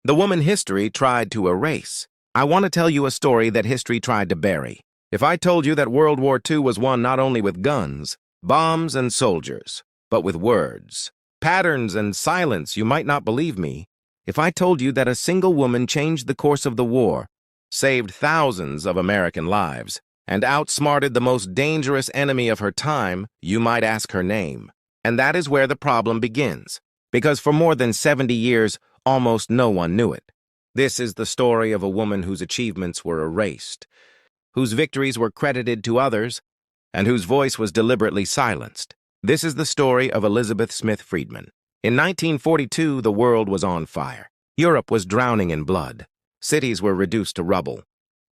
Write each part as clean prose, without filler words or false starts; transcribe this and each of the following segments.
The woman history tried to erase. I want to tell you a story that history tried to bury. If I told you that World War II was won not only with guns, bombs, and soldiers, but with words, patterns, and silence, you might not believe me. If I told you that a single woman changed the course of the war, saved thousands of American lives, and outsmarted the most dangerous enemy of her time, you might ask her name. And that is where the problem begins, because for more than 70 years, almost no one knew it. This is the story of a woman whose achievements were erased, whose victories were credited to others, and whose voice was deliberately silenced. This is the story of Elizebeth Smith Friedman. In 1942, the world was on fire. Europe was drowning in blood. Cities were reduced to rubble.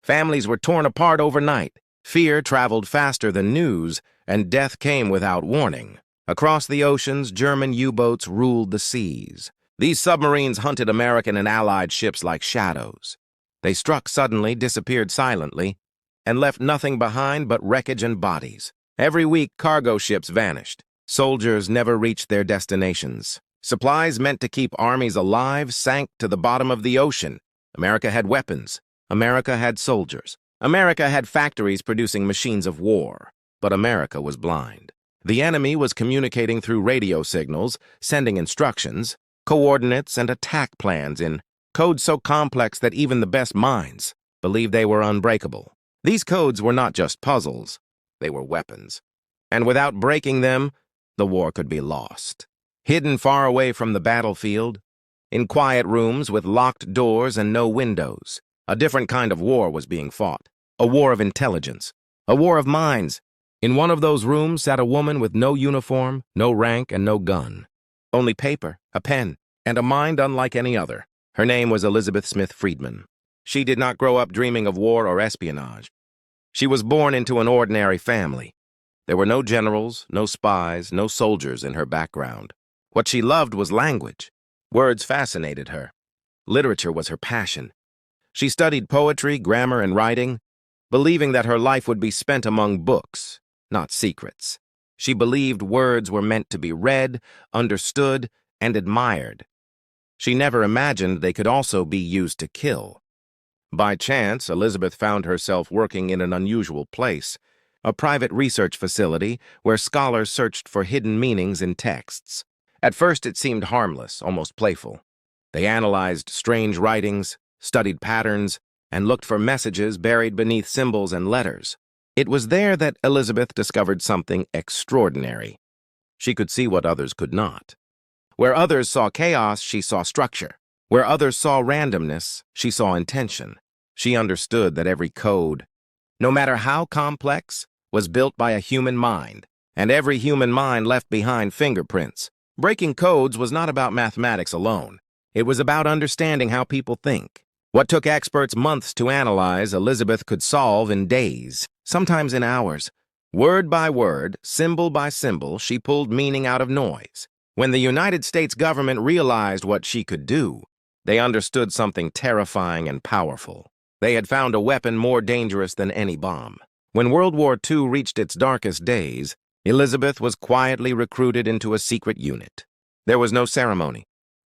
Families were torn apart overnight. Fear traveled faster than news, and death came without warning. Across the oceans, German U-boats ruled the seas. These submarines hunted American and Allied ships like shadows. They struck suddenly, disappeared silently, and left nothing behind but wreckage and bodies. Every week, cargo ships vanished. Soldiers never reached their destinations. Supplies meant to keep armies alive sank to the bottom of the ocean. America had weapons. America had soldiers. America had factories producing machines of war. But America was blind. The enemy was communicating through radio signals, sending instructions, coordinates, and attack plans in codes so complex that even the best minds believed they were unbreakable. These codes were not just puzzles, they were weapons. And without breaking them, the war could be lost. Hidden far away from the battlefield, in quiet rooms with locked doors and no windows, a different kind of war was being fought. A war of intelligence, a war of minds. In one of those rooms sat a woman with no uniform, no rank, and no gun. Only paper, a pen, and a mind unlike any other. Her name was Elizebeth Smith Friedman. She did not grow up dreaming of war or espionage. She was born into an ordinary family. There were no generals, no spies, no soldiers in her background. What she loved was language. Words fascinated her. Literature was her passion. She studied poetry, grammar, and writing, believing that her life would be spent among books, not secrets. She believed words were meant to be read, understood, and admired. She never imagined they could also be used to kill. By chance, Elizebeth found herself working in an unusual place, a private research facility where scholars searched for hidden meanings in texts. At first, it seemed harmless, almost playful. They analyzed strange writings, studied patterns, and looked for messages buried beneath symbols and letters. It was there that Elizebeth discovered something extraordinary. She could see what others could not. Where others saw chaos, she saw structure. Where others saw randomness, she saw intention. She understood that every code, no matter how complex, was built by a human mind, and every human mind left behind fingerprints. Breaking codes was not about mathematics alone. It was about understanding how people think. What took experts months to analyze, Elizebeth could solve in days, sometimes in hours. Word by word, symbol by symbol, she pulled meaning out of noise. When the United States government realized what she could do, they understood something terrifying and powerful. They had found a weapon more dangerous than any bomb. When World War II reached its darkest days, Elizebeth was quietly recruited into a secret unit. There was no ceremony,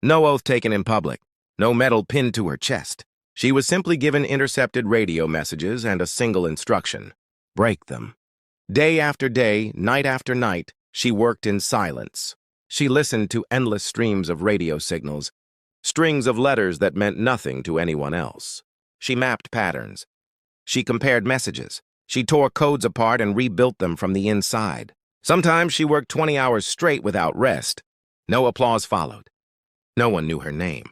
no oath taken in public, no medal pinned to her chest. She was simply given intercepted radio messages and a single instruction: break them. Day after day, night after night, she worked in silence. She listened to endless streams of radio signals, strings of letters that meant nothing to anyone else. She mapped patterns. She compared messages. She tore codes apart and rebuilt them from the inside. Sometimes she worked 20 hours straight without rest. No applause followed. No one knew her name.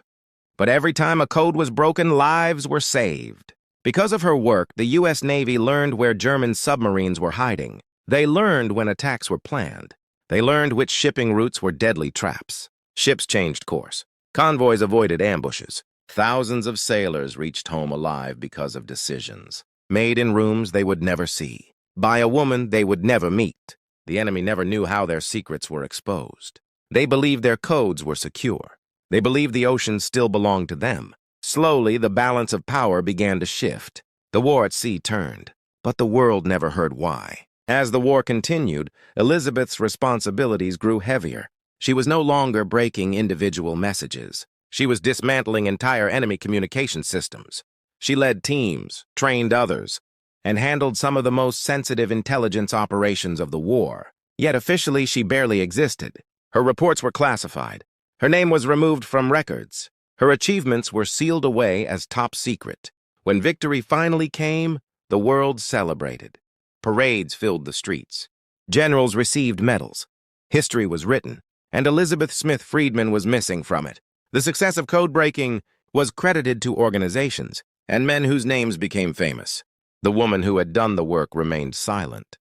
But every time a code was broken, lives were saved. Because of her work, the U.S. Navy learned where German submarines were hiding. They learned when attacks were planned. They learned which shipping routes were deadly traps. Ships changed course. Convoys avoided ambushes. Thousands of sailors reached home alive because of decisions made in rooms they would never see, by a woman they would never meet. The enemy never knew how their secrets were exposed. They believed their codes were secure. They believed the oceans still belonged to them. Slowly, the balance of power began to shift. The war at sea turned, but the world never heard why. As the war continued, Elizabeth's responsibilities grew heavier. She was no longer breaking individual messages. She was dismantling entire enemy communication systems. She led teams, trained others, and handled some of the most sensitive intelligence operations of the war. Yet officially, she barely existed. Her reports were classified. Her name was removed from records. Her achievements were sealed away as top secret. When victory finally came, the world celebrated. Parades filled the streets. Generals received medals. History was written, and Elizebeth Smith Friedman was missing from it. The success of code-breaking was credited to organizations and men whose names became famous. The woman who had done the work remained silent.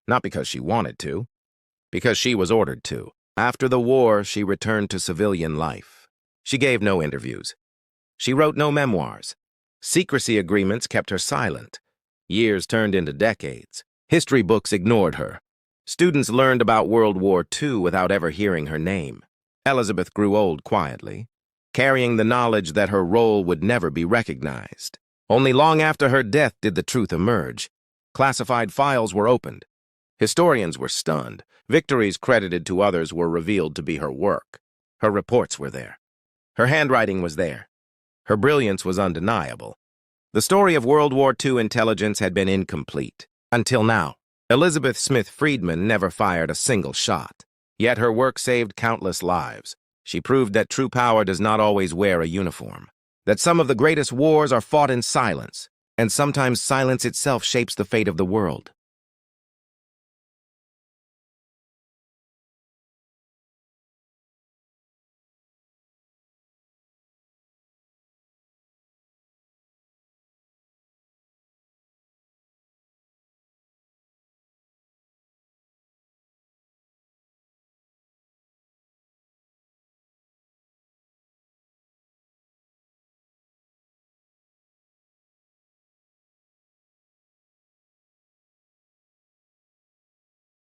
Not because she wanted to, because she was ordered to. After the war, she returned to civilian life. She gave no interviews. She wrote no memoirs. Secrecy agreements kept her silent. Years turned into decades. History books ignored her. Students learned about World War II without ever hearing her name. Elizabeth grew old quietly, carrying the knowledge that her role would never be recognized. Only long after her death did the truth emerge. Classified files were opened. Historians were stunned. Victories credited to others were revealed to be her work. Her reports were there. Her handwriting was there. Her brilliance was undeniable. The story of World War II intelligence had been incomplete. Until now, Elizebeth Smith Friedman never fired a single shot. Yet her work saved countless lives. She proved that true power does not always wear a uniform. That some of the greatest wars are fought in silence, and sometimes silence itself shapes the fate of the world.